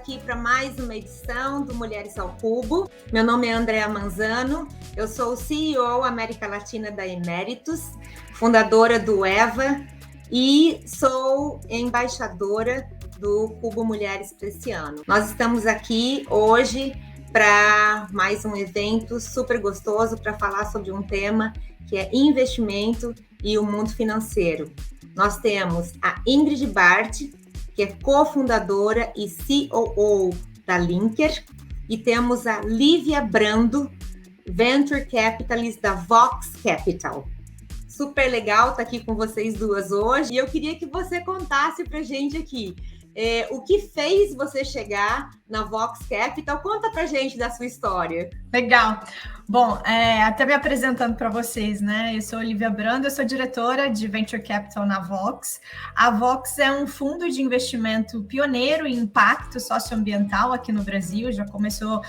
aqui para mais uma edição do Mulheres ao Cubo. Meu nome é Andrea Manzano, eu sou o CEO América Latina da Emeritus, fundadora do EVA e sou embaixadora do Cubo Mulheres para esse ano. Nós estamos aqui hoje para mais um evento super gostoso para falar sobre um tema que é investimento e o mundo financeiro. Nós temos a Ingrid Bart, que é cofundadora e COO da Linker, e temos a Lívia Brando, Venture Capitalist da Vox Capital. Super legal estar aqui com vocês duas hoje, e eu queria que você contasse para a gente aqui o que fez você chegar na Vox Capital. Conta para a gente da sua história. Legal. Bom, até me apresentando para vocês, né? Eu sou Lívia Brando, eu sou diretora de Venture Capital na Vox. A Vox é um fundo de investimento pioneiro em impacto socioambiental aqui no Brasil. Já começou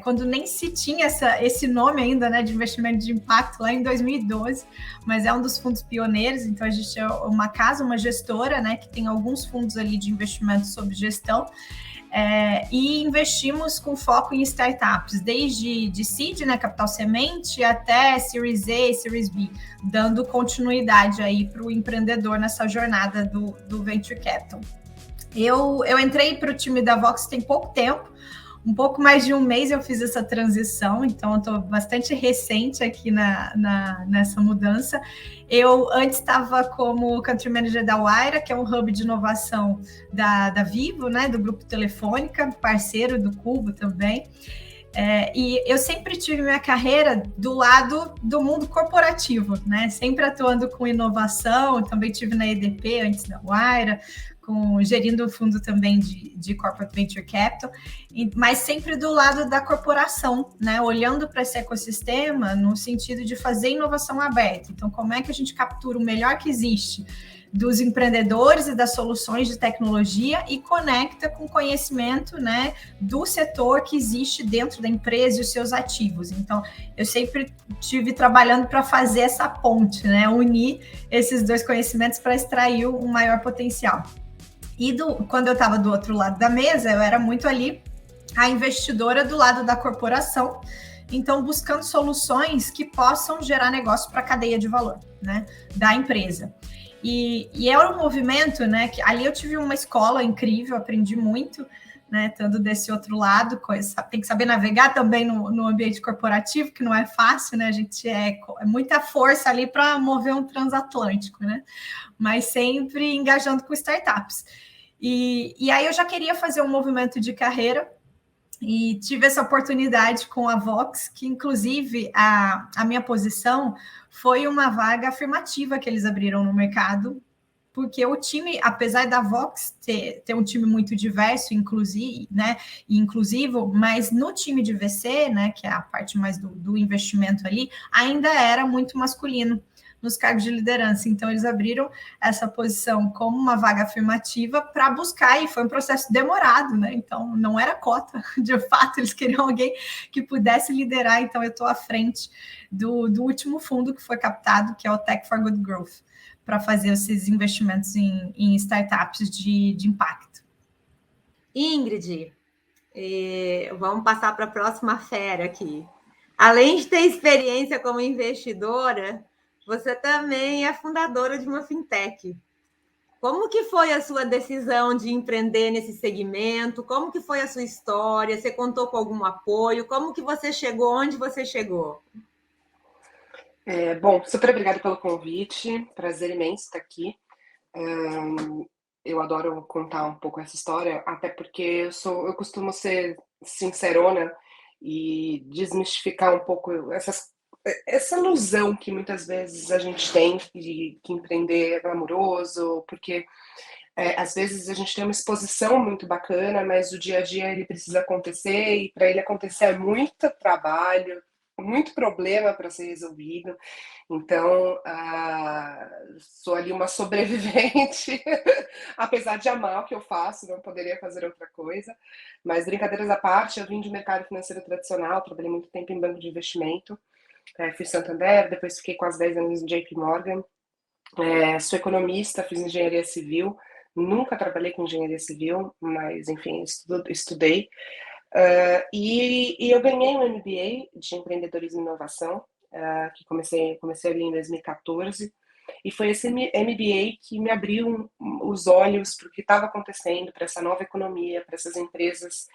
quando nem se tinha esse nome ainda, né, de investimento de impacto, lá em 2012, mas é um dos fundos pioneiros. Então a gente é uma gestora, né, que tem alguns fundos ali de investimento sob gestão. E investimos com foco em startups, desde de seed, né, capital semente, até Series A e Series B, dando continuidade aí para o empreendedor nessa jornada do Venture Capital. Eu entrei para o time da Vox tem pouco tempo, um pouco mais de um mês eu fiz essa transição, então eu estou bastante recente aqui nessa mudança. Eu antes estava como Country Manager da Wayra, que é um hub de inovação da Vivo, né, do Grupo Telefônica, parceiro do Cubo também. E eu sempre tive minha carreira do lado do mundo corporativo, né? Sempre atuando com inovação, também tive na EDP antes da Wayra, gerindo o fundo também de Corporate Venture Capital, mas sempre do lado da corporação, né? Olhando para esse ecossistema no sentido de fazer inovação aberta. Então, como é que a gente captura o melhor que existe dos empreendedores e das soluções de tecnologia e conecta com o conhecimento, né, do setor que existe dentro da empresa e os seus ativos. Então, eu sempre estive trabalhando para fazer essa ponte, né, unir esses dois conhecimentos para extrair um maior potencial. E quando eu estava do outro lado da mesa, eu era muito ali a investidora do lado da corporação, então buscando soluções que possam gerar negócio para a cadeia de valor, né, da empresa. E é um movimento, né, que ali eu tive uma escola incrível, aprendi muito, né, estando desse outro lado, tem que saber navegar também no ambiente corporativo, que não é fácil, né, a gente é muita força ali para mover um transatlântico, né, mas sempre engajando com startups. E aí eu já queria fazer um movimento de carreira e tive essa oportunidade com a Vox, que inclusive a minha posição foi uma vaga afirmativa que eles abriram no mercado, porque o time, apesar da Vox ter um time muito diverso, inclusivo, mas no time de VC, né, que é a parte mais do investimento ali, ainda era muito masculino nos cargos de liderança. Então, eles abriram essa posição como uma vaga afirmativa para buscar, e foi um processo demorado, né? Então, não era cota, de fato, eles queriam alguém que pudesse liderar. Então, eu estou à frente do último fundo que foi captado, que é o Tech for Good Growth, para fazer esses investimentos em startups de impacto. Ingrid, vamos passar para a próxima fera aqui. Além de ter experiência como investidora, você também é fundadora de uma fintech. Como que foi a sua decisão de empreender nesse segmento? Como que foi a sua história? Você contou com algum apoio? Como que você chegou onde você chegou? Bom, super obrigada pelo convite. Prazer imenso estar aqui. Eu adoro contar um pouco essa história, até porque eu costumo ser sincerona e desmistificar um pouco essa ilusão que muitas vezes a gente tem de que empreender é glamouroso, porque às vezes a gente tem uma exposição muito bacana, mas o dia a dia ele precisa acontecer, e para ele acontecer é muito trabalho, muito problema para ser resolvido. Então, sou ali uma sobrevivente, apesar de amar o que eu faço, não poderia fazer outra coisa. Mas, brincadeiras à parte, eu vim de mercado financeiro tradicional, trabalhei muito tempo em banco de investimento, fiz Santander, depois fiquei quase 10 anos no JP Morgan. Sou economista, fiz engenharia civil, Nunca trabalhei com engenharia civil, mas, enfim, estudei. E eu ganhei um MBA de empreendedorismo e inovação, que comecei ali em 2014. E foi esse MBA que me abriu os olhos para o que estava acontecendo, para essa nova economia, para essas empresas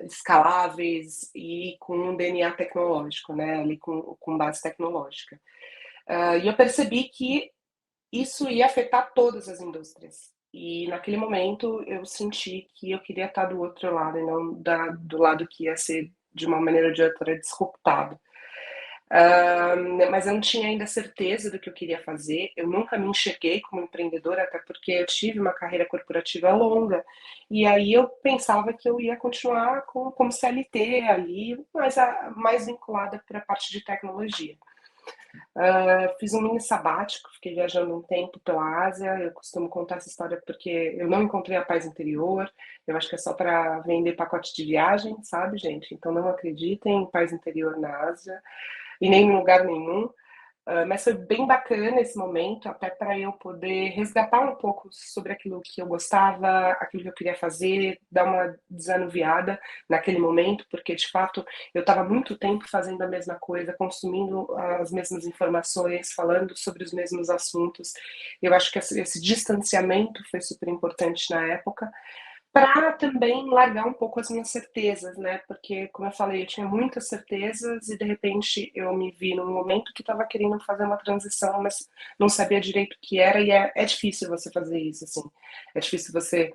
escaláveis e com um DNA tecnológico, né, ali com base tecnológica. E eu percebi que isso ia afetar todas as indústrias. E naquele momento eu senti que eu queria estar do outro lado e não do lado que ia ser, de uma maneira ou de outra, disruptado. Mas eu não tinha ainda certeza do que eu queria fazer. Eu nunca me enxerguei como empreendedora, até porque eu tive uma carreira corporativa longa. E aí eu pensava que eu ia continuar como CLT ali, mas mais vinculada para a parte de tecnologia. Fiz um mini sabático, fiquei viajando um tempo pela Ásia. Eu costumo contar essa história porque eu não encontrei a paz interior. Eu acho que é só para vender pacote de viagem, sabe, gente? Então não acreditem em paz interior na Ásia e nem em lugar nenhum. Mas foi bem bacana esse momento, até para eu poder resgatar um pouco sobre aquilo que eu gostava, aquilo que eu queria fazer, dar uma desanuviada naquele momento, porque de fato eu estava muito tempo fazendo a mesma coisa, consumindo as mesmas informações, falando sobre os mesmos assuntos. Eu acho que esse distanciamento foi super importante na época, para também largar um pouco as minhas certezas, né? Porque, como eu falei, eu tinha muitas certezas e de repente eu me vi num momento que estava querendo fazer uma transição, mas não sabia direito o que era, e é difícil você fazer isso, assim. É difícil você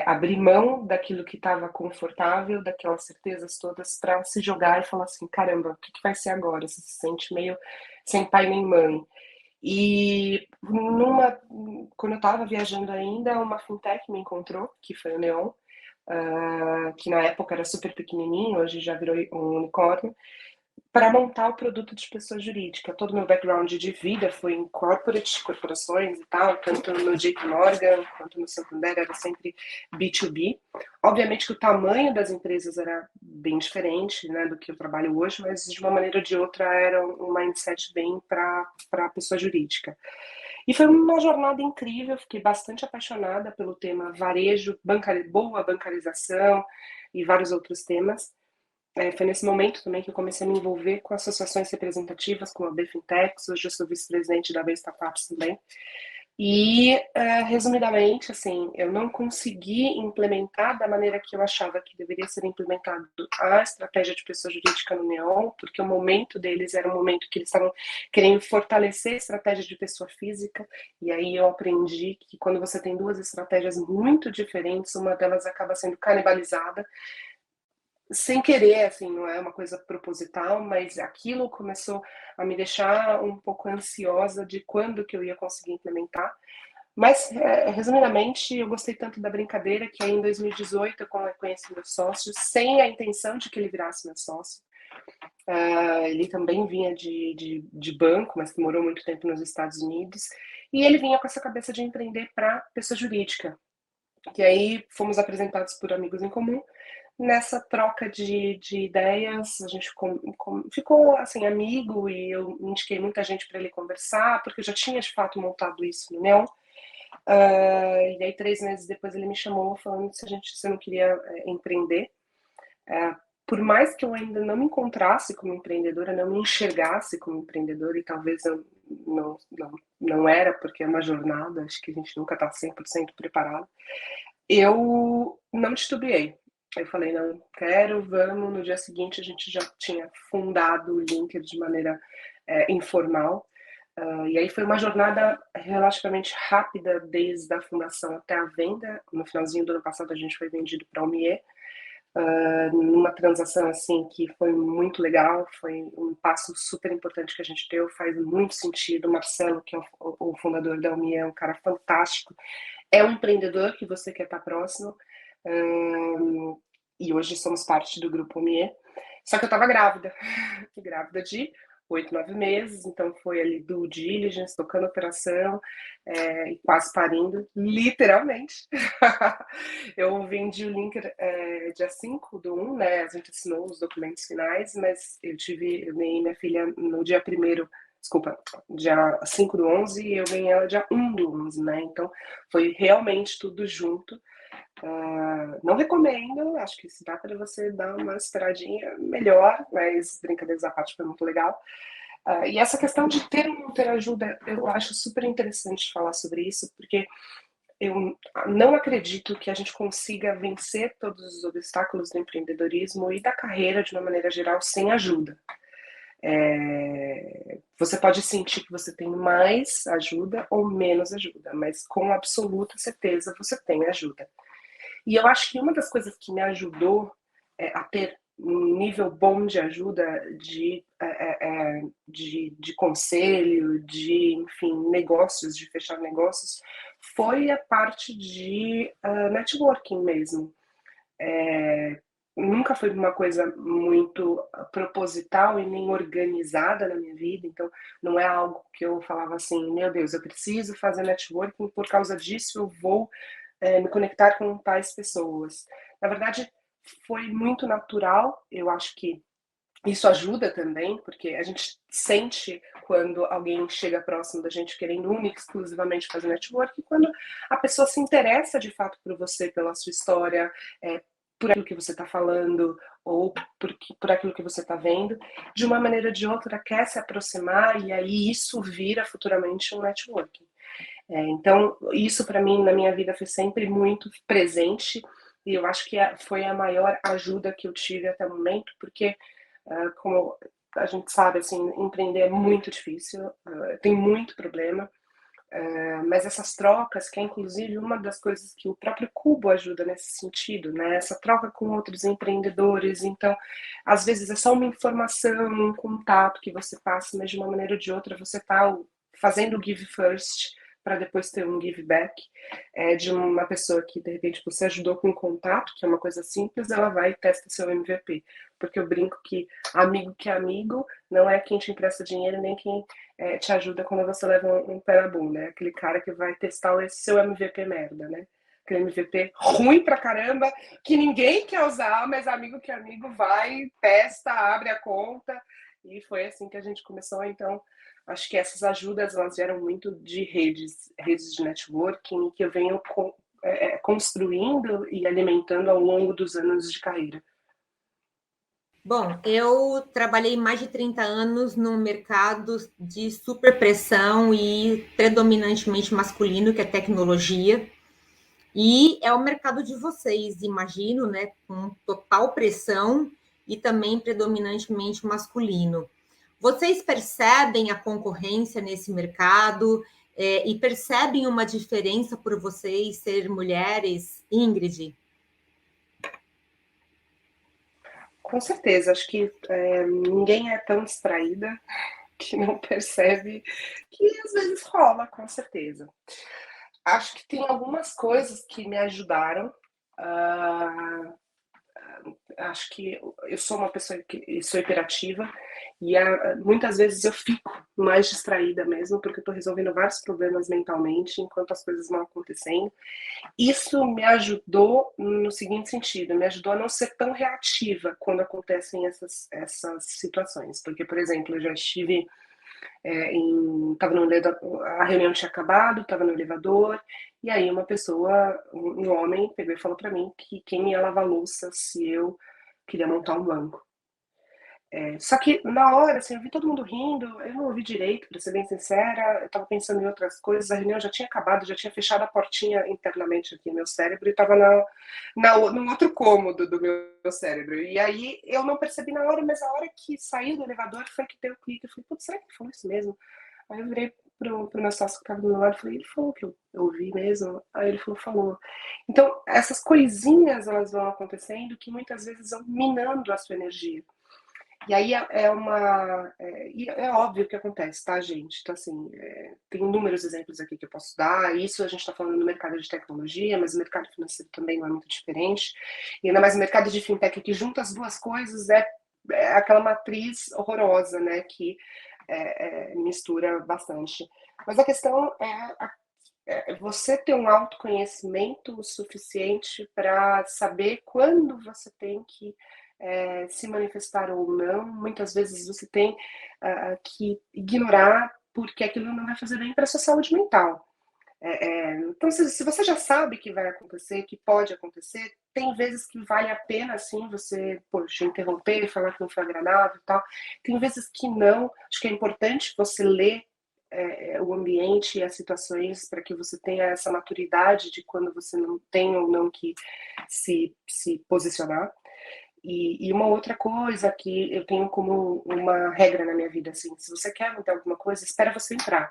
abrir mão daquilo que estava confortável, daquelas certezas todas, para se jogar e falar assim: caramba, o que vai ser agora? Você se sente meio sem pai nem mãe. E quando eu estava viajando ainda, uma fintech me encontrou, que foi o Neon, que na época era super pequenininho, hoje já virou um unicórnio, para montar o produto de pessoa jurídica. Todo o meu background de vida foi em corporações e tal, tanto no JP Morgan quanto no Santander, era sempre B2B. Obviamente que o tamanho das empresas era bem diferente, né, do que eu trabalho hoje, mas de uma maneira ou de outra era um mindset bem para a pessoa jurídica. E foi uma jornada incrível, fiquei bastante apaixonada pelo tema varejo, boa bancarização e vários outros temas. Foi nesse momento também que eu comecei a me envolver com associações representativas, como a BFintex. Hoje eu sou vice-presidente da B Startups também. E, resumidamente, assim, eu não consegui implementar da maneira que eu achava que deveria ser implementado a estratégia de pessoa jurídica no Neon, porque o momento deles era um momento que eles estavam querendo fortalecer a estratégia de pessoa física, e aí eu aprendi que quando você tem duas estratégias muito diferentes, uma delas acaba sendo canibalizada, sem querer, assim, não é uma coisa proposital, mas aquilo começou a me deixar um pouco ansiosa de quando que eu ia conseguir implementar. Mas, resumidamente, eu gostei tanto da brincadeira que aí em 2018 eu conheci meu sócio, sem a intenção de que ele virasse meu sócio. Ele também vinha de banco, mas morou muito tempo nos Estados Unidos, e ele vinha com essa cabeça de empreender para pessoa jurídica. Que aí fomos apresentados por amigos em comum. Nessa troca de ideias, a gente ficou assim, amigo, e eu indiquei muita gente para ele conversar, porque eu já tinha de fato montado isso no Neon. E aí 3 meses depois ele me chamou falando se eu não queria empreender. Por mais que eu ainda não me encontrasse como empreendedora, não me enxergasse como empreendedora, e talvez eu não era, porque é uma jornada, acho que a gente nunca está 100% preparado, eu não titubeei. Eu falei, não, quero, vamos. No dia seguinte a gente já tinha fundado o LinkedIn de maneira informal. E aí foi uma jornada relativamente rápida, desde a fundação até a venda. No finalzinho do ano passado a gente foi vendido para a Omie, numa transação assim que foi muito legal, foi um passo super importante que a gente deu, faz muito sentido. O Marcelo, que é o fundador da Omie, é um cara fantástico, é um empreendedor que você quer estar próximo. E hoje somos parte do grupo Omie. Só que eu estava grávida de 8, 9 meses, então foi ali due diligence, tocando operação, e quase parindo, literalmente. Eu vendi o link dia 5/1, né? A gente assinou os documentos finais, mas eu ganhei minha filha no dia 1º desculpa, dia 5/11 e eu ganhei ela dia 1/11, né? Então foi realmente tudo junto. Não recomendo, acho que se dá para você dar uma esperadinha melhor, mas brincadeiras à parte foi muito legal. E essa questão de ter ou não ter ajuda, eu acho super interessante falar sobre isso, porque eu não acredito que a gente consiga vencer todos os obstáculos do empreendedorismo e da carreira de uma maneira geral sem ajuda. Você pode sentir que você tem mais ajuda ou menos ajuda, mas com absoluta certeza você tem ajuda. E eu acho que uma das coisas que me ajudou a ter um nível bom de ajuda, de conselho, de, enfim, negócios, de fechar negócios, foi a parte de networking mesmo. Nunca foi uma coisa muito proposital e nem organizada na minha vida, então não é algo que eu falava assim, meu Deus, eu preciso fazer networking, por causa disso eu vou me conectar com tais pessoas. Na verdade, foi muito natural, eu acho que isso ajuda também, porque a gente sente quando alguém chega próximo da gente querendo única e exclusivamente fazer network, quando a pessoa se interessa de fato por você, pela sua história, por aquilo que você está falando, ou por aquilo que você está vendo, de uma maneira ou de outra quer se aproximar, e aí isso vira futuramente um networking. Então, isso para mim, na minha vida, foi sempre muito presente, e eu acho que foi a maior ajuda que eu tive até o momento, porque, como a gente sabe, assim, empreender é muito difícil, tem muito problema, mas essas trocas, que é inclusive uma das coisas que o próprio Cubo ajuda nesse sentido, né? Essa troca com outros empreendedores. Então, às vezes é só uma informação, um contato que você passa, mas de uma maneira ou de outra você está fazendo o give first para depois ter um give back de uma pessoa que de repente você ajudou com contato, que é uma coisa simples, ela vai e testa seu MVP. Porque eu brinco que é amigo não é quem te empresta dinheiro, nem quem te ajuda quando você leva um pé na bunda, né? Aquele cara que vai testar esse seu MVP merda, né? Aquele MVP ruim pra caramba, que ninguém quer usar, mas amigo que amigo vai, testa, abre a conta. E foi assim que a gente começou. Então, acho que essas ajudas, elas vieram muito de redes de networking, que eu venho construindo e alimentando ao longo dos anos de carreira. Bom, eu trabalhei mais de 30 anos no mercado de superpressão e predominantemente masculino, que é tecnologia. E é o mercado de vocês, imagino, né? Com total pressão e também predominantemente masculino. Vocês percebem a concorrência nesse mercado e percebem uma diferença por vocês ser mulheres, Ingrid? Com certeza, acho que ninguém é tão distraída que não percebe que às vezes rola, com certeza. Acho que tem algumas coisas que me ajudaram. Acho que eu sou uma pessoa que sou hiperativa e muitas vezes eu fico mais distraída mesmo, porque eu estou resolvendo vários problemas mentalmente enquanto as coisas vão acontecendo. Isso me ajudou no seguinte sentido, me ajudou a não ser tão reativa quando acontecem essas situações. Porque, por exemplo, eu já estive tava a reunião tinha acabado, estava no elevador, e aí uma pessoa, um homem, pegou e falou para mim que quem ia lavar louça se eu queria montar um banco. Só que na hora, assim, eu vi todo mundo rindo, eu não ouvi direito, para ser bem sincera, eu estava pensando em outras coisas, a reunião já tinha acabado, já tinha fechado a portinha internamente aqui no meu cérebro e estava num outro cômodo do meu cérebro. E aí eu não percebi na hora, mas a hora que saiu do elevador foi que deu o clique. Eu falei, putz, será que ele falou isso mesmo? Aí eu virei pro meu sócio que estava do meu lado e falei, ele falou que eu ouvi mesmo? Aí ele falou. Então, essas coisinhas, elas vão acontecendo que muitas vezes vão minando a sua energia. E aí é óbvio que acontece, tá, gente? Então, assim, tem inúmeros exemplos aqui que eu posso dar. Isso a gente está falando no mercado de tecnologia, mas o mercado financeiro também não é muito diferente. E ainda mais o mercado de fintech, que junta as duas coisas, é aquela matriz horrorosa, né? Que mistura bastante. Mas a questão é você ter um autoconhecimento suficiente para saber quando você tem que se manifestar ou não. Muitas vezes você tem que ignorar porque aquilo não vai fazer bem para a sua saúde mental. Então, se você já sabe que vai acontecer, que pode acontecer, tem vezes que vale a pena, assim, você, poxa, interromper, falar que não foi agradável e tal. Tem vezes que não. Acho que é importante você ler o ambiente e as situações para que você tenha essa maturidade de quando você não tem ou não que se posicionar. E uma outra coisa que eu tenho como uma regra na minha vida, assim, se você quer mudar alguma coisa, espera você entrar.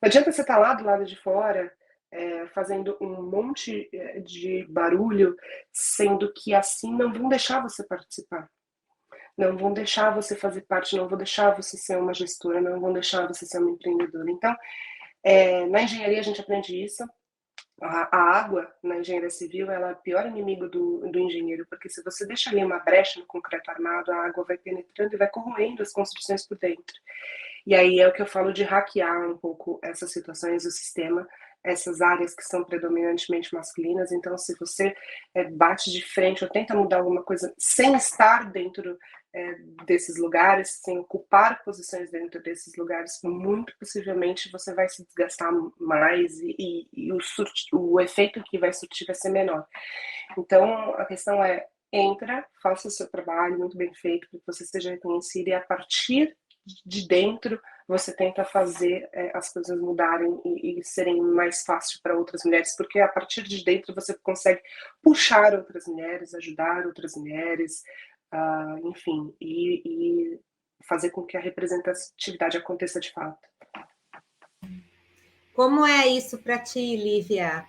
Não adianta você estar lá do lado de fora, fazendo um monte de barulho, sendo que assim não vão deixar você participar. Não vão deixar você fazer parte, não vão deixar você ser uma gestora, não vão deixar você ser uma empreendedora. Então, na engenharia a gente aprende isso. A água, na engenharia civil, ela é o pior inimigo do engenheiro, porque se você deixa ali uma brecha no concreto armado, a água vai penetrando e vai corroendo as construções por dentro. E aí é o que eu falo de hackear um pouco essas situações do sistema, essas áreas que são predominantemente masculinas. Então, se você bate de frente ou tenta mudar alguma coisa sem estar dentro desses lugares, sem ocupar posições dentro desses lugares, muito possivelmente você vai se desgastar mais e o efeito que vai surtir vai ser menor. Então, a questão é, entra, faça o seu trabalho muito bem feito, para que você seja reconhecido, e a partir de dentro você tenta fazer as coisas mudarem e serem mais fácil para outras mulheres, porque a partir de dentro você consegue puxar outras mulheres, ajudar outras mulheres, enfim, e fazer com que a representatividade aconteça de fato. Como é isso para ti, Lívia?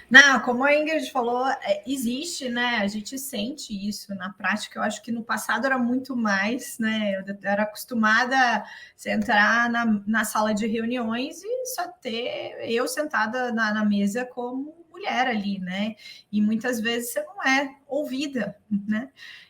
Não, como a Ingrid falou, existe, né? A gente sente isso na prática. Eu acho que no passado era muito mais, né? Eu era acostumada a entrar na sala de reuniões e só ter eu sentada na mesa como mulher ali, né? E muitas vezes você não é ouvida, né?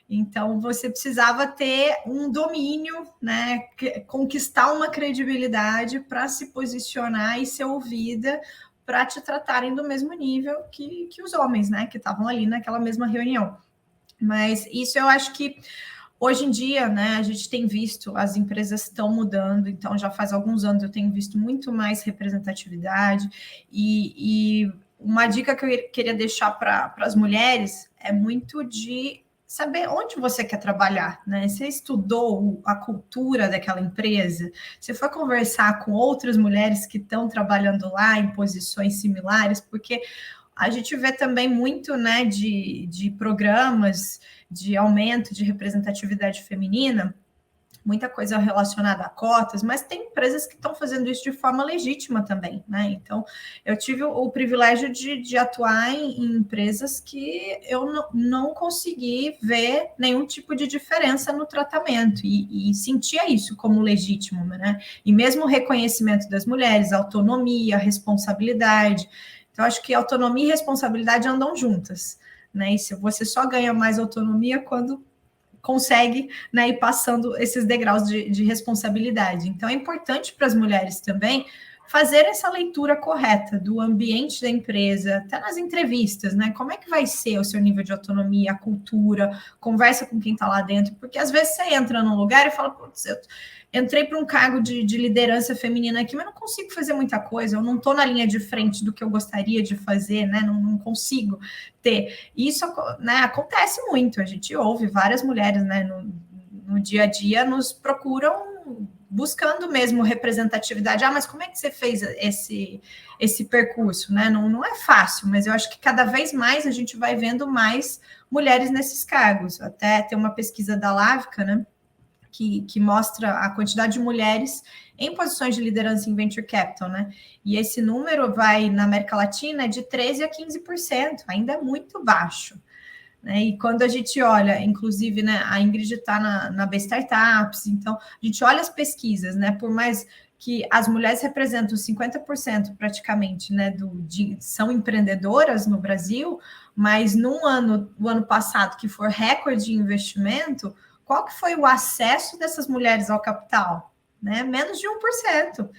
Então você precisava ter um domínio, né? Conquistar uma credibilidade para se posicionar e ser ouvida, para te tratarem do mesmo nível que os homens, né, que estavam ali naquela mesma reunião. Mas isso eu acho que hoje em dia, né, a gente tem visto, as empresas estão mudando, então já faz alguns anos eu tenho visto muito mais representatividade, e uma dica que eu queria deixar para as mulheres é muito de saber onde você quer trabalhar, né? Você estudou a cultura daquela empresa? Você foi conversar com outras mulheres que estão trabalhando lá em posições similares? Porque a gente vê também muito, né, de programas de aumento de representatividade feminina, muita coisa relacionada a cotas, mas tem empresas que estão fazendo isso de forma legítima também, né? Então, eu tive o privilégio de atuar em empresas que eu não consegui ver nenhum tipo de diferença no tratamento e sentia isso como legítimo, né? E mesmo o reconhecimento das mulheres, autonomia, responsabilidade. Então, acho que autonomia e responsabilidade andam juntas, né? E se você só ganha mais autonomia quando consegue, né, ir passando esses degraus de responsabilidade. Então, é importante para as mulheres também fazer essa leitura correta do ambiente da empresa, até nas entrevistas, né? Como é que vai ser o seu nível de autonomia, a cultura, conversa com quem está lá dentro, porque às vezes você entra num lugar e fala, putz, eu entrei para um cargo de liderança feminina aqui, mas não consigo fazer muita coisa, eu não estou na linha de frente do que eu gostaria de fazer, né? Não consigo ter. Isso, né, acontece muito, a gente ouve várias mulheres, né, no dia a dia nos procuram buscando mesmo representatividade. Mas como é que você fez esse percurso, né? Não é fácil, mas eu acho que cada vez mais a gente vai vendo mais mulheres nesses cargos. Até tem uma pesquisa da Lavica, né, que mostra a quantidade de mulheres em posições de liderança em venture capital, né? E esse número vai, na América Latina, de 13% a 15%, ainda é muito baixo. Né? E quando a gente olha, inclusive, né, a Ingrid está na B Startups, então a gente olha as pesquisas, né? Por mais que as mulheres representam 50% praticamente, né, são empreendedoras no Brasil, mas o ano passado, que foi recorde de investimento, qual que foi o acesso dessas mulheres ao capital? Né? Menos de 1%.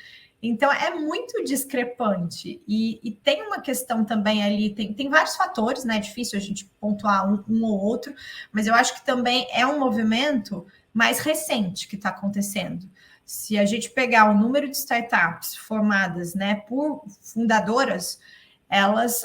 Então, é muito discrepante. E tem uma questão também ali, tem vários fatores, né? É difícil a gente pontuar um ou outro, mas eu acho que também é um movimento mais recente que está acontecendo. Se a gente pegar o número de startups formadas, né, por fundadoras,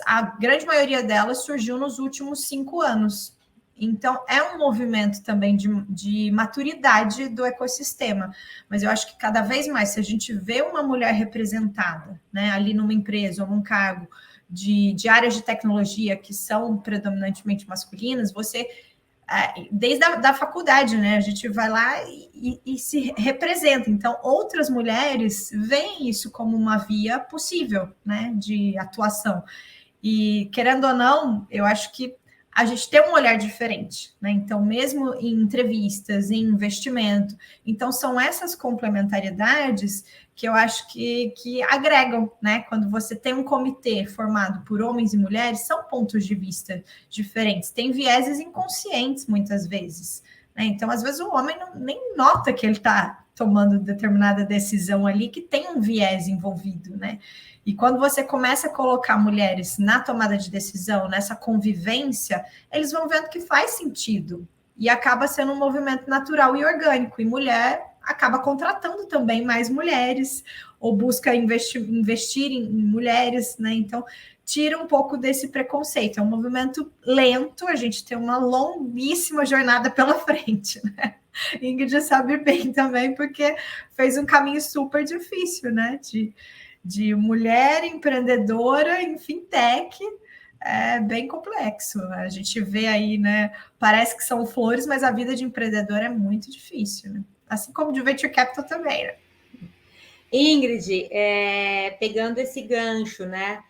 a grande maioria delas surgiu nos últimos 5 anos. Então, é um movimento também de maturidade do ecossistema. Mas eu acho que cada vez mais, se a gente vê uma mulher representada, né, ali numa empresa ou num cargo de áreas de tecnologia que são predominantemente masculinas, você, desde a faculdade, né, a gente vai lá e se representa. Então, outras mulheres veem isso como uma via possível, né, de atuação. E, querendo ou não, eu acho que a gente tem um olhar diferente, né? Então, mesmo em entrevistas, em investimento, então são essas complementariedades que eu acho que agregam, né? Quando você tem um comitê formado por homens e mulheres, são pontos de vista diferentes, tem vieses inconscientes muitas vezes, né? Então, às vezes, o homem nem nota que ele está tomando determinada decisão ali, que tem um viés envolvido, né? E quando você começa a colocar mulheres na tomada de decisão, nessa convivência, eles vão vendo que faz sentido. E acaba sendo um movimento natural e orgânico. E mulher acaba contratando também mais mulheres, ou busca investir em mulheres, né? Então, tira um pouco desse preconceito. É um movimento lento, a gente tem uma longuíssima jornada pela frente, né? Ingrid sabe bem também, porque fez um caminho super difícil, né? De mulher empreendedora em fintech, é bem complexo. A gente vê aí, né? Parece que são flores, mas a vida de empreendedor é muito difícil, né? Assim como de venture capital também, né? Ingrid, pegando esse gancho, né?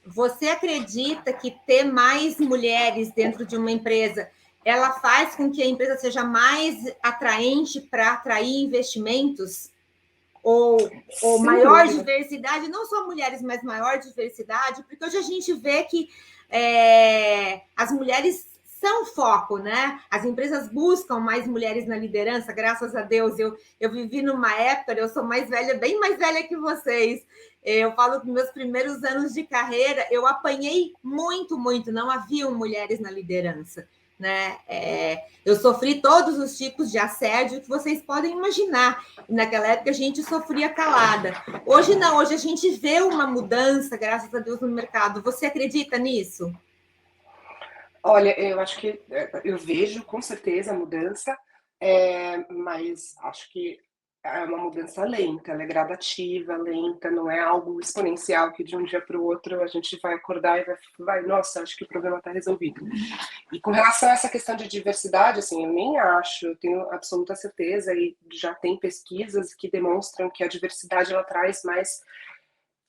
Você acredita que ter mais mulheres dentro de uma empresa, ela faz com que a empresa seja mais atraente para atrair investimentos? Ou maior diversidade, não só mulheres, mas maior diversidade, porque hoje a gente vê que as mulheres são foco, né? As empresas buscam mais mulheres na liderança, graças a Deus. Eu vivi numa época, eu sou mais velha, bem mais velha que vocês. Eu falo que meus primeiros anos de carreira, eu apanhei muito, muito, não haviam mulheres na liderança, né? Eu sofri todos os tipos de assédio que vocês podem imaginar. Naquela época a gente sofria calada. Hoje não, hoje a gente vê uma mudança, graças a Deus, no mercado. Você acredita nisso? Olha, eu acho que eu vejo com certeza a mudança, mas acho que é uma mudança lenta, ela é gradativa, lenta, não é algo exponencial que de um dia para o outro a gente vai acordar e vai, nossa, acho que o problema está resolvido. E com relação a essa questão de diversidade, assim, eu nem acho, eu tenho absoluta certeza e já tem pesquisas que demonstram que a diversidade ela traz mais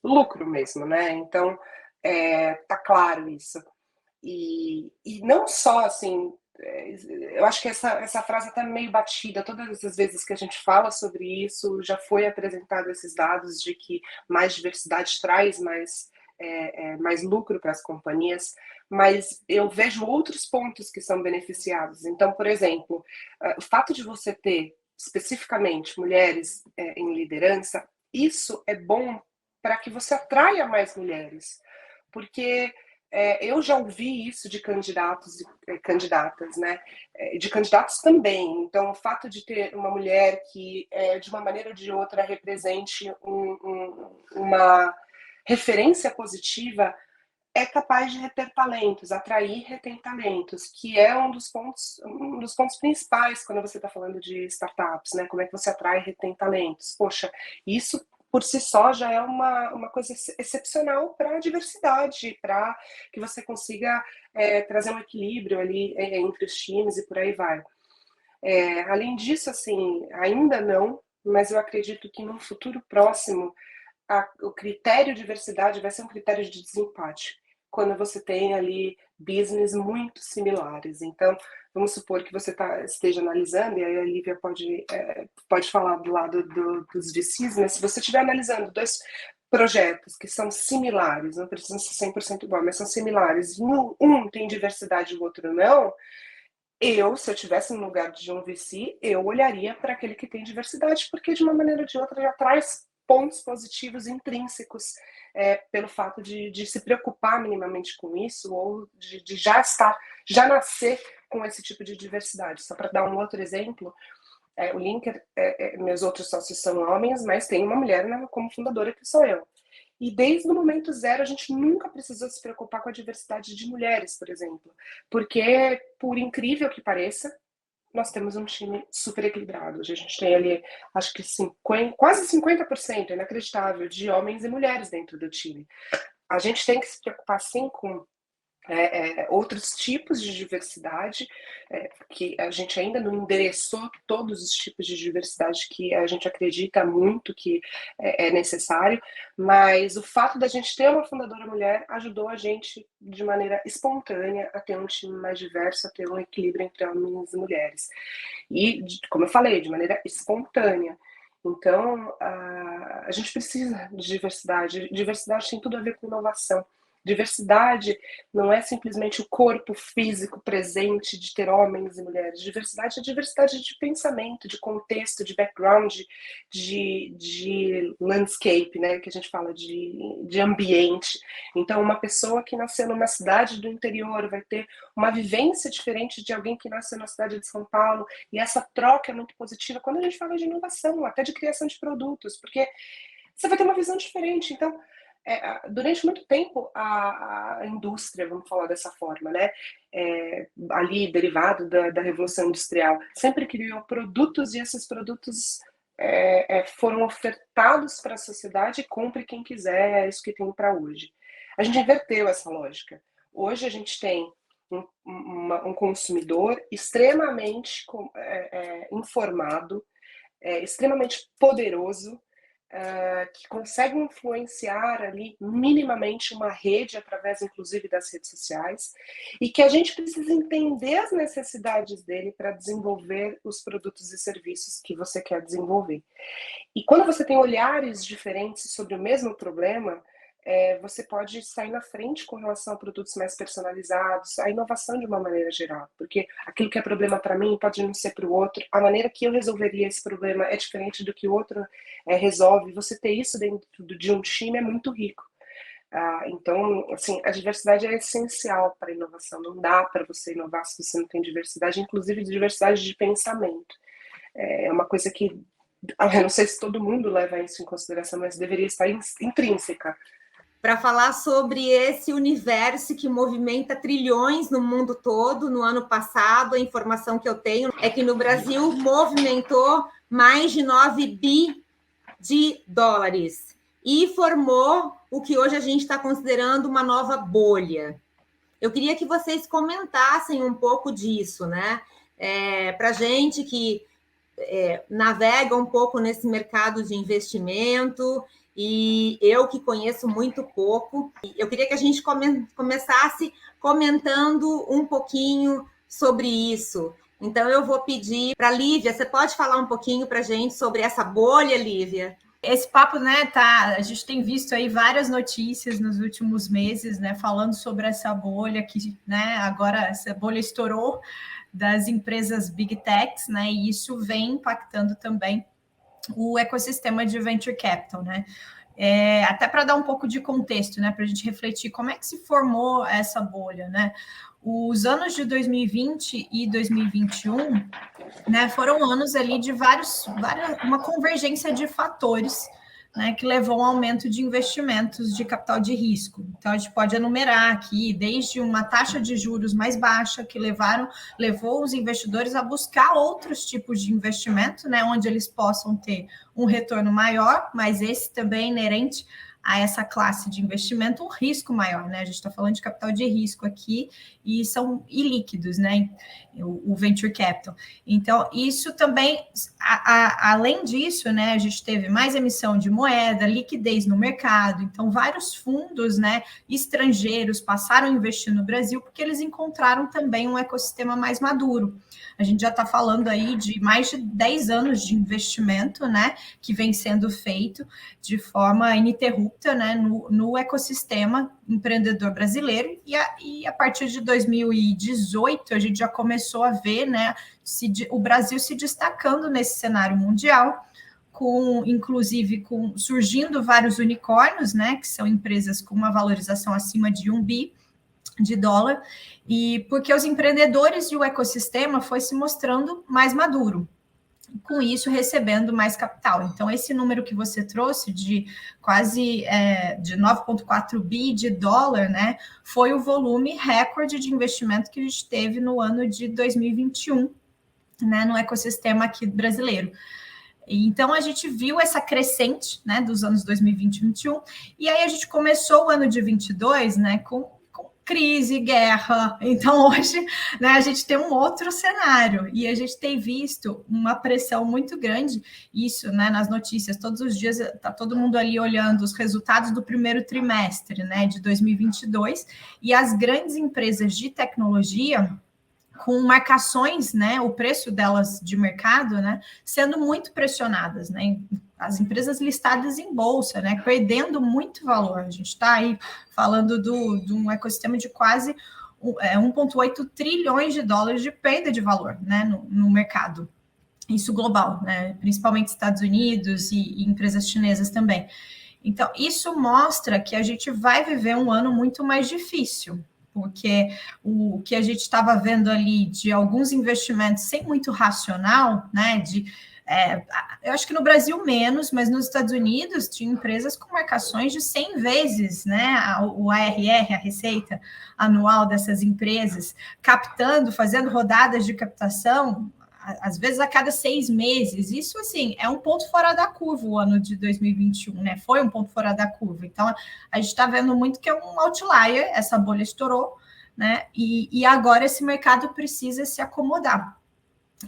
lucro mesmo, né? Então, tá claro isso. E não só, assim, eu acho que essa frase está meio batida. Todas as vezes que a gente fala sobre isso, já foi apresentado esses dados de que mais diversidade traz mais lucro para as companhias, mas eu vejo outros pontos que são beneficiados. Então, por exemplo, o fato de você ter especificamente mulheres em liderança, isso é bom para que você atraia mais mulheres, porque eu já ouvi isso de candidatos e candidatas, né? De candidatos também. Então, o fato de ter uma mulher que, de uma maneira ou de outra, represente uma referência positiva, é capaz de reter talentos, atrair e reter talentos, que é um dos pontos principais quando você está falando de startups, né? Como é que você atrai e retém talentos? Poxa, isso por si só já é uma coisa excepcional para a diversidade, para que você consiga trazer um equilíbrio ali entre os times e por aí vai. Além disso, assim, ainda não, mas eu acredito que no futuro próximo o critério de diversidade vai ser um critério de desempate, quando você tem ali business muito similares. Então, vamos supor que você esteja analisando, e aí a Lívia pode falar do lado dos VCs, mas se você estiver analisando dois projetos que são similares, não precisam ser 100% igual, mas são similares, e um tem diversidade e o outro não, se eu estivesse no lugar de um VC, eu olharia para aquele que tem diversidade, porque de uma maneira ou de outra já traz pontos positivos intrínsecos pelo fato de se preocupar minimamente com isso, ou de já nascer com esse tipo de diversidade. Só para dar um outro exemplo, o Linker, meus outros sócios são homens, mas tem uma mulher, né, como fundadora, que sou eu. E desde o momento zero, a gente nunca precisou se preocupar com a diversidade de mulheres, por exemplo. Porque, por incrível que pareça, nós temos um time super equilibrado. A gente tem ali, acho que quase 50%, é inacreditável, de homens e mulheres dentro do time. A gente tem que se preocupar, sim, com outros tipos de diversidade, que a gente ainda não endereçou todos os tipos de diversidade que a gente acredita muito que é necessário, mas o fato da gente ter uma fundadora mulher ajudou a gente, de maneira espontânea, a ter um time mais diverso, a ter um equilíbrio entre homens e mulheres. E, como eu falei, de maneira espontânea. Então, a gente precisa de diversidade. Diversidade tem tudo a ver com inovação. Diversidade não é simplesmente o corpo físico presente de ter homens e mulheres. Diversidade é diversidade de pensamento, de contexto, de background, de landscape, né? Que a gente fala de ambiente. Então, uma pessoa que nasceu numa cidade do interior vai ter uma vivência diferente de alguém que nasceu na cidade de São Paulo. E essa troca é muito positiva quando a gente fala de inovação, até de criação de produtos, porque você vai ter uma visão diferente. Então, durante muito tempo, a indústria, vamos falar dessa forma, né? Ali, derivado da Revolução Industrial, sempre criou produtos e esses produtos foram ofertados para a sociedade e compre quem quiser, é isso que tem para hoje. A gente inverteu essa lógica. Hoje a gente tem um consumidor extremamente informado, extremamente poderoso, que consegue influenciar ali minimamente uma rede através, inclusive, das redes sociais, e que a gente precisa entender as necessidades dele para desenvolver os produtos e serviços que você quer desenvolver. E quando você tem olhares diferentes sobre o mesmo problema, você pode sair na frente com relação a produtos mais personalizados, a inovação de uma maneira geral, porque aquilo que é problema para mim pode não ser para o outro, a maneira que eu resolveria esse problema é diferente do que o outro resolve. Você ter isso dentro de um time é muito rico. Então, assim, a diversidade é essencial para a inovação. Não dá para você inovar se você não tem diversidade, inclusive diversidade de pensamento. É uma coisa que, eu não sei se todo mundo leva isso em consideração, mas deveria estar intrínseca. Para falar sobre esse universo que movimenta trilhões no mundo todo. No ano passado, a informação que eu tenho é que no Brasil movimentou mais de 9 bi de dólares e formou o que hoje a gente está considerando uma nova bolha. Eu queria que vocês comentassem um pouco disso, né? Para a gente que navega um pouco nesse mercado de investimento, e eu que conheço muito pouco, eu queria que a gente começasse comentando um pouquinho sobre isso. Então, eu vou pedir para a Lívia, você pode falar um pouquinho para a gente sobre essa bolha, Lívia? Esse papo, né, a gente tem visto aí várias notícias nos últimos meses, né, falando sobre essa bolha que, né, agora essa bolha estourou das empresas Big Techs, né, e isso vem impactando também o ecossistema de Venture Capital, né. Até para dar um pouco de contexto, né, para a gente refletir como é que se formou essa bolha, né. Os anos de 2020 e 2021, né, foram anos ali de uma convergência de fatores, né, que levou a um aumento de investimentos de capital de risco. Então, a gente pode enumerar aqui, desde uma taxa de juros mais baixa, que levou os investidores a buscar outros tipos de investimento, né, onde eles possam ter um retorno maior, mas esse também é inerente a essa classe de investimento, um risco maior, né? A gente está falando de capital de risco aqui e são ilíquidos, né? O venture capital. Então, isso também, além disso, né? A gente teve mais emissão de moeda, liquidez no mercado. Então, vários fundos, né, estrangeiros passaram a investir no Brasil porque eles encontraram também um ecossistema mais maduro. A gente já está falando aí de mais de 10 anos de investimento, né, que vem sendo feito de forma ininterrupta, né, no ecossistema empreendedor brasileiro, e a partir de 2018 a gente já começou a ver, né, o Brasil se destacando nesse cenário mundial, surgindo vários unicórnios, né, que são empresas com uma valorização acima de $1 bi, e porque os empreendedores e o ecossistema foi se mostrando mais maduro, com isso recebendo mais capital. Então, esse número que você trouxe de quase de 9,4 bi de dólar, né, foi o volume recorde de investimento que a gente teve no ano de 2021, né, no ecossistema aqui brasileiro. Então, a gente viu essa crescente, né, dos anos 2020 e 2021, e aí a gente começou o ano de 22, né, com crise, guerra. Então, hoje, né, a gente tem um outro cenário e a gente tem visto uma pressão muito grande, isso, né, nas notícias. Todos os dias está todo mundo ali olhando os resultados do primeiro trimestre, né, de 2022, e as grandes empresas de tecnologia com marcações, né, o preço delas de mercado, né, sendo muito pressionadas, né, as empresas listadas em bolsa, né, perdendo muito valor. A gente está aí falando de um ecossistema de quase 1,8 trilhões de dólares de perda de valor, né, no mercado. Isso global, né, principalmente Estados Unidos e empresas chinesas também. Então, isso mostra que a gente vai viver um ano muito mais difícil, porque o que a gente estava vendo ali de alguns investimentos sem muito racional, né, eu acho que no Brasil menos, mas nos Estados Unidos tinha empresas com marcações de 100 vezes, né, o ARR, a receita anual dessas empresas, captando, fazendo rodadas de captação, às vezes a cada 6 meses. Isso, assim, é um ponto fora da curva o ano de 2021, né? Foi um ponto fora da curva. Então, a gente está vendo muito que é um outlier, essa bolha estourou, né? E agora esse mercado precisa se acomodar.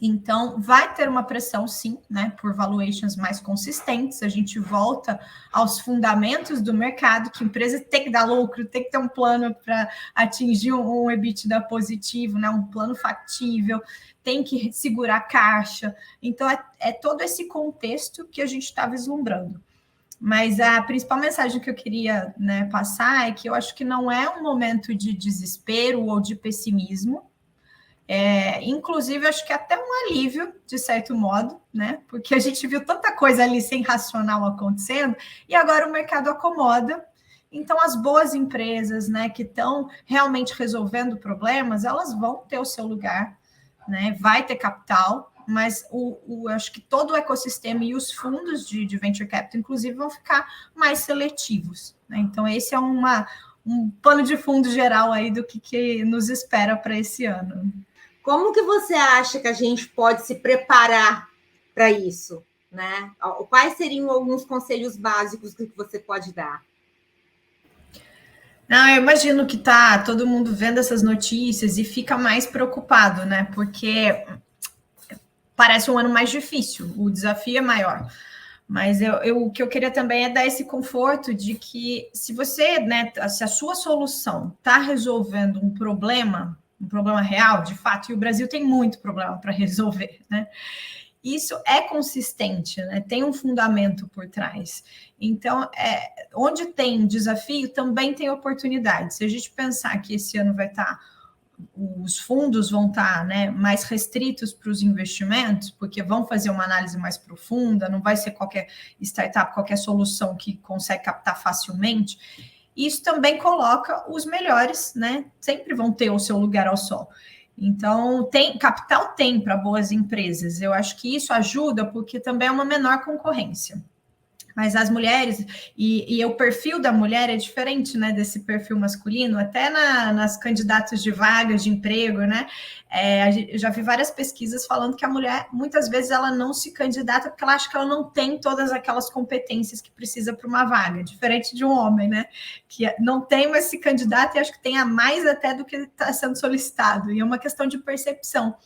Então, vai ter uma pressão, sim, né, por valuations mais consistentes. A gente volta aos fundamentos do mercado, que a empresa tem que dar lucro, tem que ter um plano para atingir um EBITDA positivo, né, um plano factível, tem que segurar a caixa. Então, é todo esse contexto que a gente está vislumbrando. Mas a principal mensagem que eu queria, né, passar é que eu acho que não é um momento de desespero ou de pessimismo. Inclusive, acho que é até um alívio, de certo modo, né? Porque a gente viu tanta coisa ali sem racional acontecendo, e agora o mercado acomoda. Então, as boas empresas, né, que estão realmente resolvendo problemas, elas vão ter o seu lugar, né? Vai ter capital, mas eu acho que todo o ecossistema e os fundos de venture capital, inclusive, vão ficar mais seletivos, né? Então, esse é um pano de fundo geral aí do que nos espera para esse ano. Como que você acha que a gente pode se preparar para isso, né? Quais seriam alguns conselhos básicos que você pode dar? Não, eu imagino que tá todo mundo vendo essas notícias e fica mais preocupado, né? Porque parece um ano mais difícil, o desafio é maior. Mas o que eu queria também é dar esse conforto de que se você, né, se a sua solução está resolvendo um problema real, de fato, e o Brasil tem muito problema para resolver, né? Isso é consistente, né? Tem um fundamento por trás. Então, onde tem desafio, também tem oportunidade. Se a gente pensar que esse ano vai estar, os fundos vão estar, né, mais restritos para os investimentos, porque vão fazer uma análise mais profunda, não vai ser qualquer startup, qualquer solução que consegue captar facilmente. Isso também coloca os melhores, né? Sempre vão ter o seu lugar ao sol. Então, capital tem para boas empresas. Eu acho que isso ajuda porque também é uma menor concorrência. Mas as mulheres, e o perfil da mulher é diferente, né, desse perfil masculino, até nas candidatos de vagas de emprego, né? Eu já vi várias pesquisas falando que a mulher, muitas vezes, ela não se candidata porque ela acha que ela não tem todas aquelas competências que precisa para uma vaga, diferente de um homem, né? Que não tem, mas se candidata e acho que tem a mais até do que está sendo solicitado. E é uma questão de percepção.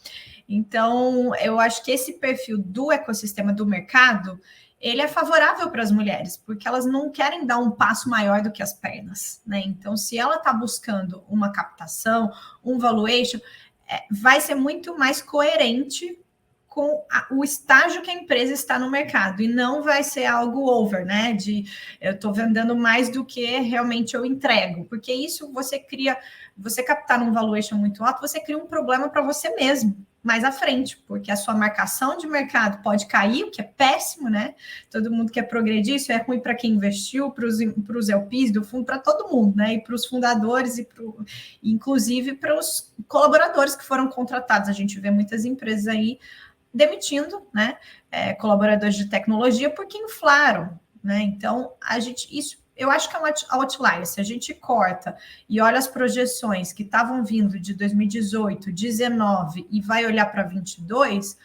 Então, eu acho que esse perfil do ecossistema do mercado, ele é favorável para as mulheres, porque elas não querem dar um passo maior do que as pernas, né? Então, se ela está buscando uma captação, um valuation, vai ser muito mais coerente com o estágio que a empresa está no mercado, e não vai ser algo over, né? Eu estou vendendo mais do que realmente eu entrego, porque isso você captar num valuation muito alto, você cria um problema para você mesmo. mais à frente, porque a sua marcação de mercado pode cair, o que é péssimo, né? Todo mundo quer progredir, isso é ruim para quem investiu, para os LPs do fundo, para todo mundo, né? E para os fundadores, inclusive para os colaboradores que foram contratados. A gente vê muitas empresas aí demitindo, né? Colaboradores de tecnologia porque inflaram, né? Então, eu acho que é um outlier. Se a gente corta e olha as projeções que estavam vindo de 2018, 19 e vai olhar para 22,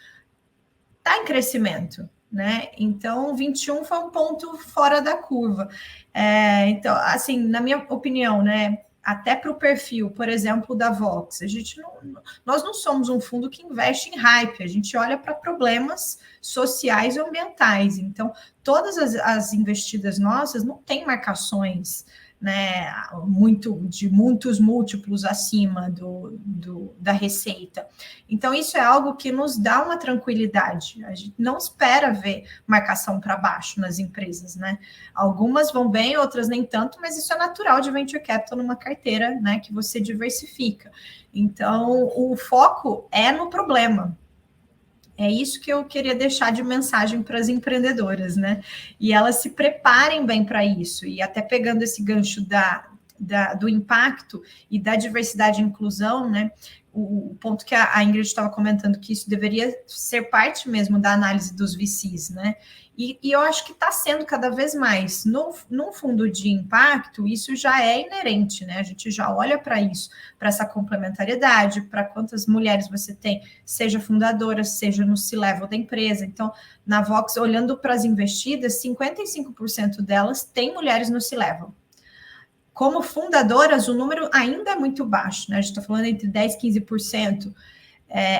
está em crescimento, né? Então, 21 foi um ponto fora da curva. Então, assim, na minha opinião, né? Até para o perfil, por exemplo, da Vox, nós não somos um fundo que investe em hype, a gente olha para problemas sociais e ambientais. Então, todas as investidas nossas não têm marcações, né, de muitos múltiplos acima da receita. Então, isso é algo que nos dá uma tranquilidade. A gente não espera ver marcação para baixo nas empresas, né? Algumas vão bem, outras nem tanto, mas isso é natural de venture capital numa carteira, né, que você diversifica. Então, o foco é no problema. É isso que eu queria deixar de mensagem para as empreendedoras, né? E elas se preparem bem para isso. E até pegando esse gancho do impacto e da diversidade e inclusão, né? O ponto que a Ingrid estava comentando, que isso deveria ser parte mesmo da análise dos VCs, né? E eu acho que está sendo cada vez mais. Num fundo de impacto, isso já é inerente, né? A gente já olha para isso, para essa complementariedade, para quantas mulheres você tem, seja fundadora, seja no C-level da empresa. Então, na Vox, olhando para as investidas, 55% delas têm mulheres no C-level. Como fundadoras, o número ainda é muito baixo, né? A gente está falando entre 10% e 15%.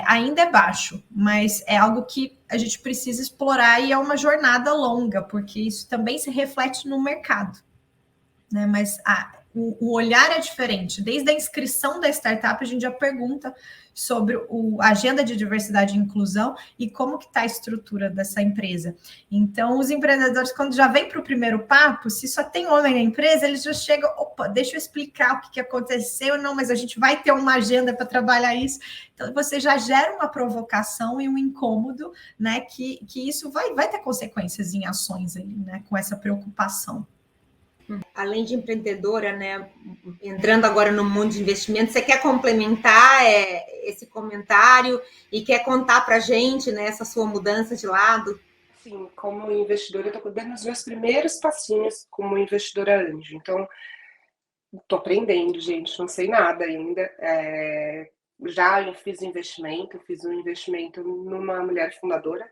Ainda é baixo, mas é algo que a gente precisa explorar e é uma jornada longa, porque isso também se reflete no mercado, né? Mas o olhar é diferente. Desde a inscrição da startup, a gente já pergunta sobre a agenda de diversidade e inclusão e como que está a estrutura dessa empresa. Então, os empreendedores, quando já vem para o primeiro papo, se só tem homem na empresa, eles já chegam, opa, deixa eu explicar o que aconteceu, não, mas a gente vai ter uma agenda para trabalhar isso. Então, você já gera uma provocação e um incômodo, né, que isso vai ter consequências em ações aí, né, com essa preocupação. Além de empreendedora, né, entrando agora no mundo de investimentos, você quer complementar esse comentário e quer contar para a gente, né, essa sua mudança de lado? Sim, como investidora, eu estou dando os meus primeiros passinhos como investidora anjo. Então, estou aprendendo, gente, não sei nada ainda. Já eu fiz um investimento numa mulher fundadora.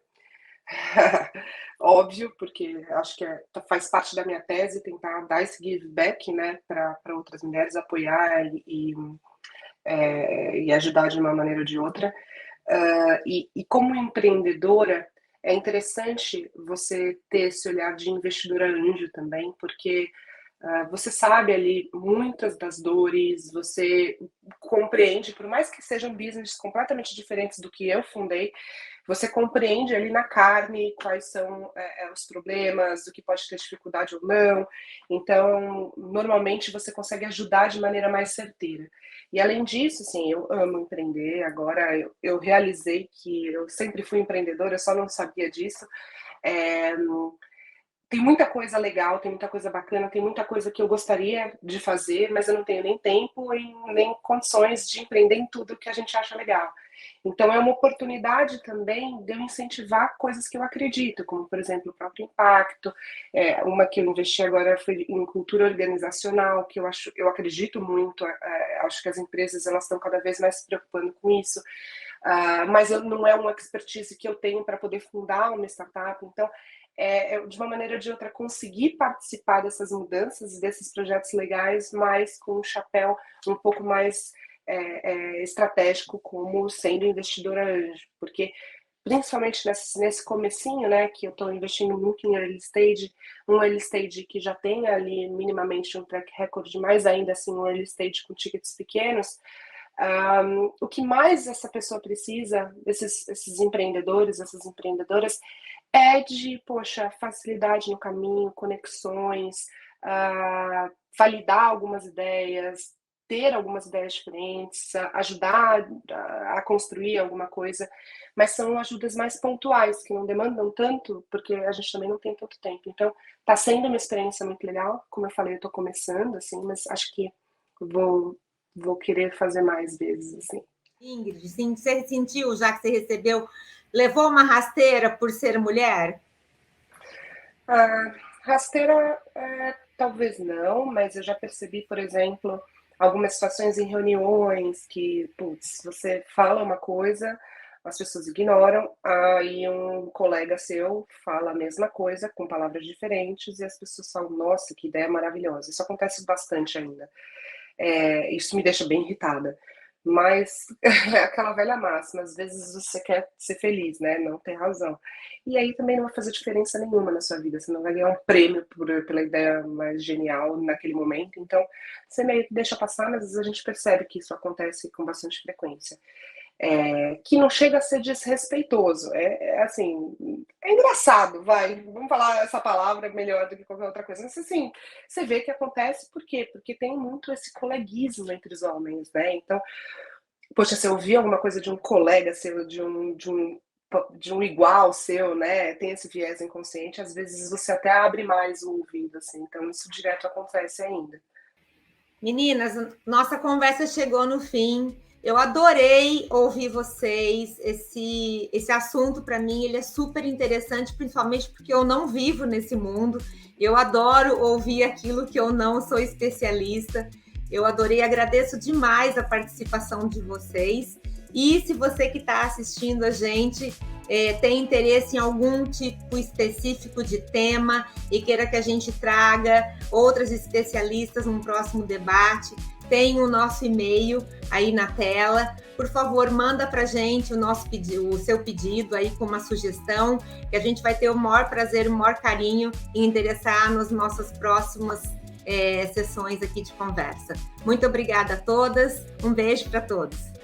Óbvio, porque acho que faz parte da minha tese tentar dar esse give back, né, para outras mulheres, apoiar e ajudar de uma maneira ou de outra. E como empreendedora, é interessante você ter esse olhar de investidora anjo também, porque você sabe ali muitas das dores, você compreende, por mais que sejam business completamente diferentes do que eu fundei, você compreende ali na carne quais são os problemas, o que pode ter dificuldade ou não. Então, normalmente você consegue ajudar de maneira mais certeira. E além disso, assim, eu amo empreender. Agora eu realizei que eu sempre fui empreendedora, eu só não sabia disso. Tem muita coisa legal, tem muita coisa bacana, tem muita coisa que eu gostaria de fazer, mas eu não tenho nem tempo e nem condições de empreender em tudo que a gente acha legal. Então é uma oportunidade também de eu incentivar coisas que eu acredito, como por exemplo o próprio impacto. Uma que eu investi agora foi em cultura organizacional, que eu acredito muito. Acho que as empresas elas estão cada vez mais se preocupando com isso. Mas não é uma expertise que eu tenho para poder fundar uma startup. Então de uma maneira ou de outra, conseguir participar dessas mudanças, desses projetos legais, mas com um chapéu um pouco mais estratégico, como sendo investidora anjo. Porque, principalmente nesse comecinho, né, que eu estou investindo muito em early stage, um early stage que já tem ali minimamente um track record, mais ainda assim um early stage com tickets pequenos, o que mais essa pessoa precisa, esses empreendedores, essas empreendedoras, é de, poxa, facilidade no caminho, conexões, validar algumas ideias, ter algumas ideias diferentes, ajudar a construir alguma coisa, mas são ajudas mais pontuais, que não demandam tanto, porque a gente também não tem tanto tempo. Então, está sendo uma experiência muito legal. Como eu falei, eu estou começando, assim, mas acho que vou querer fazer mais vezes, assim. Ingrid, sim, você sentiu, já que você recebeu, levou uma rasteira por ser mulher? Rasteira, talvez não, mas eu já percebi, por exemplo, algumas situações em reuniões que, putz, você fala uma coisa, as pessoas ignoram, aí um colega seu fala a mesma coisa, com palavras diferentes, e as pessoas falam, nossa, que ideia maravilhosa. Isso acontece bastante ainda. Isso me deixa bem irritada. Mas é aquela velha máxima, às vezes você quer ser feliz, né? Não ter razão. E aí também não vai fazer diferença nenhuma na sua vida, você não vai ganhar um prêmio pela ideia mais genial naquele momento. Então, você meio que deixa passar, mas às vezes a gente percebe que isso acontece com bastante frequência. Que não chega a ser desrespeitoso. Assim, é engraçado, vamos falar essa palavra melhor do que qualquer outra coisa. Mas assim, você vê que acontece por quê? Porque tem muito esse coleguismo entre os homens, né? Então, poxa, você ouvir alguma coisa de um colega seu, de um igual seu, né? Tem esse viés inconsciente, às vezes você até abre mais o ouvido, assim. Então, isso direto acontece ainda. Meninas, nossa conversa chegou no fim. Eu adorei ouvir vocês. Esse assunto, para mim, ele é super interessante, principalmente porque eu não vivo nesse mundo. Eu adoro ouvir aquilo que eu não sou especialista. Eu adorei, agradeço demais a participação de vocês. E se você que está assistindo a gente tem interesse em algum tipo específico de tema e queira que a gente traga outras especialistas num próximo debate, tem o nosso e-mail aí na tela. Por favor, manda para a gente o seu pedido aí com uma sugestão, que a gente vai ter o maior prazer, o maior carinho em interessar nas nossas próximas sessões aqui de conversa. Muito obrigada a todas, um beijo para todos.